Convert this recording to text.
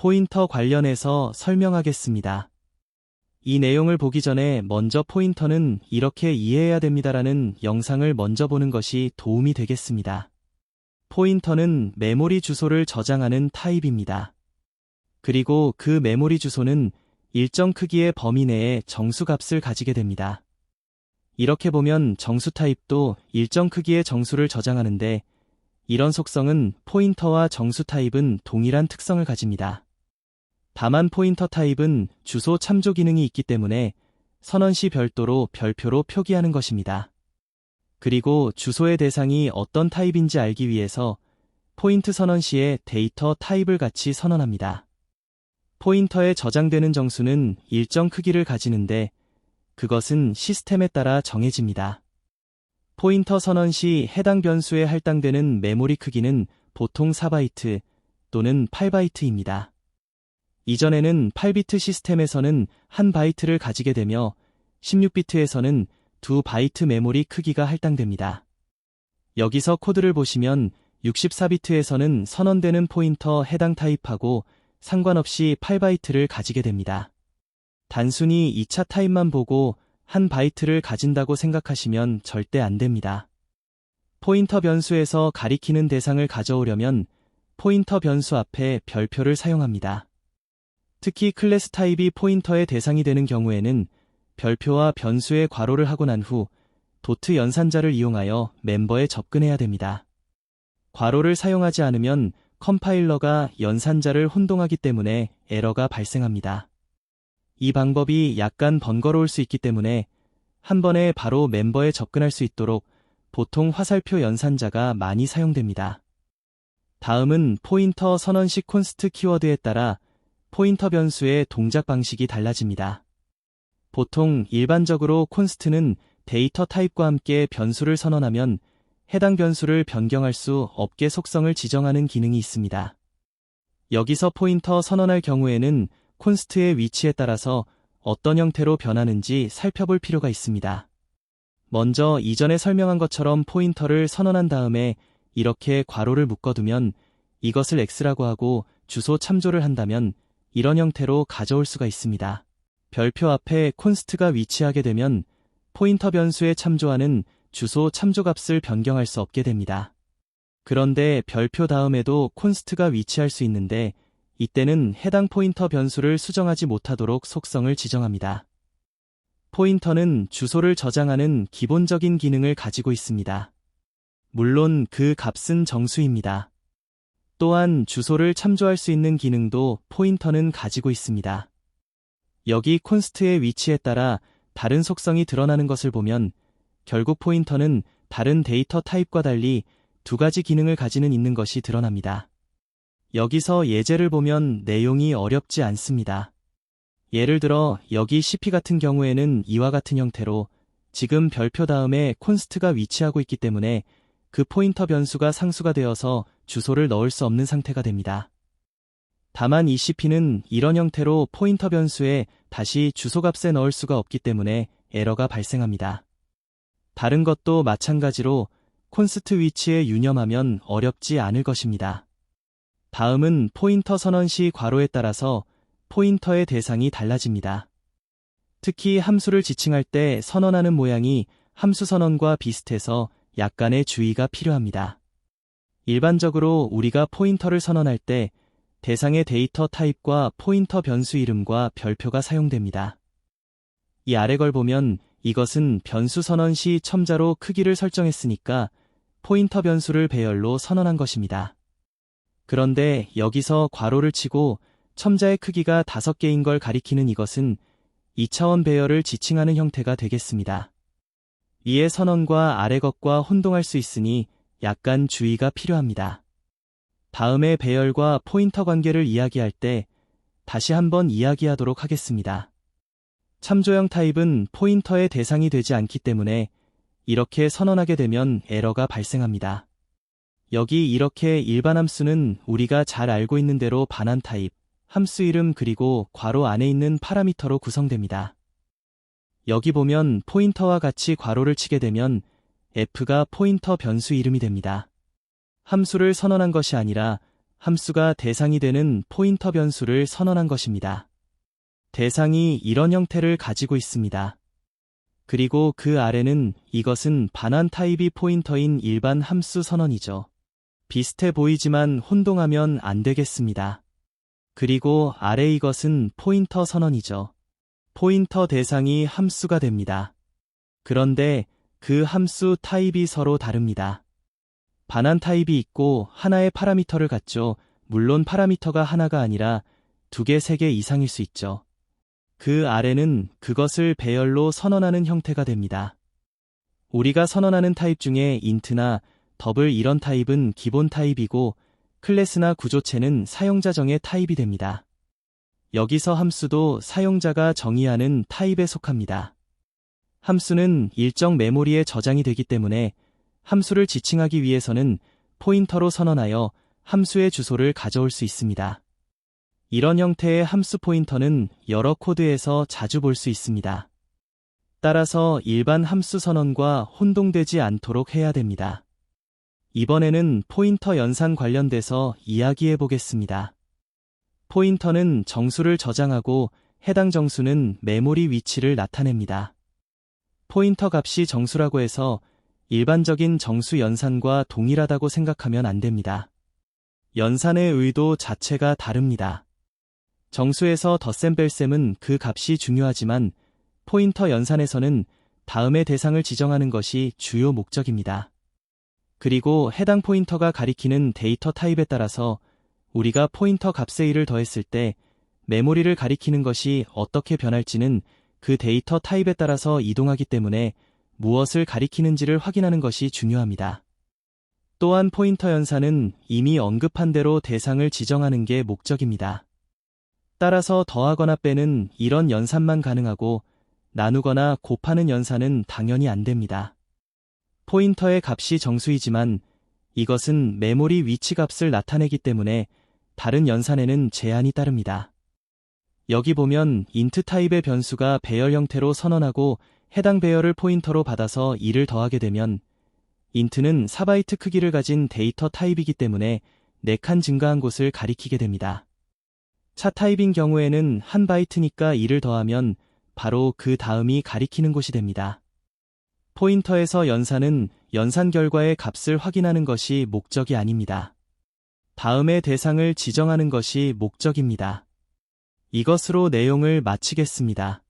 포인터 관련해서 설명하겠습니다. 이 내용을 보기 전에 먼저 포인터는 이렇게 이해해야 됩니다라는 영상을 먼저 보는 것이 도움이 되겠습니다. 포인터는 메모리 주소를 저장하는 타입입니다. 그리고 그 메모리 주소는 일정 크기의 범위 내에 정수 값을 가지게 됩니다. 이렇게 보면 정수 타입도 일정 크기의 정수를 저장하는데 이런 속성은 포인터와 정수 타입은 동일한 특성을 가집니다. 다만 포인터 타입은 주소 참조 기능이 있기 때문에 선언 시 별도로 별표로 표기하는 것입니다. 그리고 주소의 대상이 어떤 타입인지 알기 위해서 포인트 선언 시에 데이터 타입을 같이 선언합니다. 포인터에 저장되는 정수는 일정 크기를 가지는데 그것은 시스템에 따라 정해집니다. 포인터 선언 시 해당 변수에 할당되는 메모리 크기는 보통 4바이트 또는 8바이트입니다. 이전에는 8비트 시스템에서는 1바이트를 가지게 되며 16비트에서는 2바이트 메모리 크기가 할당됩니다. 여기서 코드를 보시면 64비트에서는 선언되는 포인터 해당 타입하고 상관없이 8바이트를 가지게 됩니다. 단순히 2차 타입만 보고 1바이트를 가진다고 생각하시면 절대 안 됩니다. 포인터 변수에서 가리키는 대상을 가져오려면 포인터 변수 앞에 별표를 사용합니다. 특히 클래스 타입이 포인터의 대상이 되는 경우에는 별표와 변수의 괄호를 하고 난 후 도트 연산자를 이용하여 멤버에 접근해야 됩니다. 괄호를 사용하지 않으면 컴파일러가 연산자를 혼동하기 때문에 에러가 발생합니다. 이 방법이 약간 번거로울 수 있기 때문에 한 번에 바로 멤버에 접근할 수 있도록 보통 화살표 연산자가 많이 사용됩니다. 다음은 포인터 선언식 콘스트 키워드에 따라 포인터 변수의 동작 방식이 달라집니다. 보통 일반적으로 콘스트는 데이터 타입과 함께 변수를 선언하면 해당 변수를 변경할 수 없게 속성을 지정하는 기능이 있습니다. 여기서 포인터 선언할 경우에는 콘스트의 위치에 따라서 어떤 형태로 변하는지 살펴볼 필요가 있습니다. 먼저 이전에 설명한 것처럼 포인터를 선언한 다음에 이렇게 괄호를 묶어두면 이것을 x라고 하고 주소 참조를 한다면 이런 형태로 가져올 수가 있습니다. 별표 앞에 콘스트가 위치하게 되면 포인터 변수에 참조하는 주소 참조값을 변경할 수 없게 됩니다. 그런데 별표 다음에도 콘스트가 위치할 수 있는데 이때는 해당 포인터 변수를 수정하지 못하도록 속성을 지정합니다. 포인터는 주소를 저장하는 기본적인 기능을 가지고 있습니다. 물론 그 값은 정수입니다. 또한 주소를 참조할 수 있는 기능도 포인터는 가지고 있습니다. 여기 콘스트의 위치에 따라 다른 속성이 드러나는 것을 보면 결국 포인터는 다른 데이터 타입과 달리 두 가지 기능을 가지는 있는 것이 드러납니다. 여기서 예제를 보면 내용이 어렵지 않습니다. 예를 들어 여기 cp 같은 경우에는 이와 같은 형태로 지금 별표 다음에 콘스트가 위치하고 있기 때문에 그 포인터 변수가 상수가 되어서 주소를 넣을 수 없는 상태가 됩니다. 다만 이 cp는 이런 형태로 포인터 변수에 다시 주소값에 넣을 수가 없기 때문에 에러가 발생합니다. 다른 것도 마찬가지로 콘스트 위치에 유념하면 어렵지 않을 것입니다. 다음은 포인터 선언 시 괄호에 따라서 포인터의 대상이 달라집니다. 특히 함수를 지칭할 때 선언하는 모양이 함수 선언과 비슷해서 약간의 주의가 필요합니다. 일반적으로 우리가 포인터를 선언할 때 대상의 데이터 타입과 포인터 변수 이름과 별표가 사용됩니다. 이 아래 걸 보면 이것은 변수 선언 시 첨자로 크기를 설정했으니까 포인터 변수를 배열로 선언한 것입니다. 그런데 여기서 괄호를 치고 첨자의 크기가 5개인 걸 가리키는 이것은 2차원 배열을 지칭하는 형태가 되겠습니다. 위의 선언과 아래 것과 혼동할 수 있으니 약간 주의가 필요합니다. 다음에 배열과 포인터 관계를 이야기할 때 다시 한번 이야기하도록 하겠습니다. 참조형 타입은 포인터의 대상이 되지 않기 때문에 이렇게 선언하게 되면 에러가 발생합니다. 여기 이렇게 일반 함수는 우리가 잘 알고 있는 대로 반환 타입, 함수 이름 그리고 괄호 안에 있는 파라미터로 구성됩니다. 여기 보면 포인터와 같이 괄호를 치게 되면 f가 포인터 변수 이름이 됩니다. 함수를 선언한 것이 아니라 함수가 대상이 되는 포인터 변수를 선언한 것입니다. 대상이 이런 형태를 가지고 있습니다. 그리고 그 아래는 이것은 반환 타입이 포인터인 일반 함수 선언이죠. 비슷해 보이지만 혼동하면 안 되겠습니다. 그리고 아래 이것은 포인터 선언이죠. 포인터 대상이 함수가 됩니다. 그런데 그 함수 타입이 서로 다릅니다. 반환 타입이 있고 하나의 파라미터를 갖죠. 물론 파라미터가 하나가 아니라 2개, 3개 이상일 수 있죠. 그 아래는 그것을 배열로 선언하는 형태가 됩니다. 우리가 선언하는 타입 중에 인트나 더블 이런 타입은 기본 타입이고 클래스나 구조체는 사용자 정의 타입이 됩니다. 여기서 함수도 사용자가 정의하는 타입에 속합니다. 함수는 일정 메모리에 저장이 되기 때문에 함수를 지칭하기 위해서는 포인터로 선언하여 함수의 주소를 가져올 수 있습니다. 이런 형태의 함수 포인터는 여러 코드에서 자주 볼 수 있습니다. 따라서 일반 함수 선언과 혼동되지 않도록 해야 됩니다. 이번에는 포인터 연산 관련돼서 이야기해 보겠습니다. 포인터는 정수를 저장하고 해당 정수는 메모리 위치를 나타냅니다. 포인터 값이 정수라고 해서 일반적인 정수 연산과 동일하다고 생각하면 안 됩니다. 연산의 의도 자체가 다릅니다. 정수에서 덧셈 뺄셈은 그 값이 중요하지만 포인터 연산에서는 다음의 대상을 지정하는 것이 주요 목적입니다. 그리고 해당 포인터가 가리키는 데이터 타입에 따라서 우리가 포인터 값의 1을 더했을 때 메모리를 가리키는 것이 어떻게 변할지는 그 데이터 타입에 따라서 이동하기 때문에 무엇을 가리키는지를 확인하는 것이 중요합니다. 또한 포인터 연산은 이미 언급한 대로 대상을 지정하는 게 목적입니다. 따라서 더하거나 빼는 이런 연산만 가능하고 나누거나 곱하는 연산은 당연히 안 됩니다. 포인터의 값이 정수이지만 이것은 메모리 위치 값을 나타내기 때문에 다른 연산에는 제한이 따릅니다. 여기 보면 int 타입의 변수가 배열 형태로 선언하고 해당 배열을 포인터로 받아서 2를 더하게 되면 int는 4바이트 크기를 가진 데이터 타입이기 때문에 4칸 증가한 곳을 가리키게 됩니다. 차 타입인 경우에는 1바이트니까 2를 더하면 바로 그 다음이 가리키는 곳이 됩니다. 포인터에서 연산은 연산 결과의 값을 확인하는 것이 목적이 아닙니다. 다음의 대상을 지정하는 것이 목적입니다. 이것으로 내용을 마치겠습니다.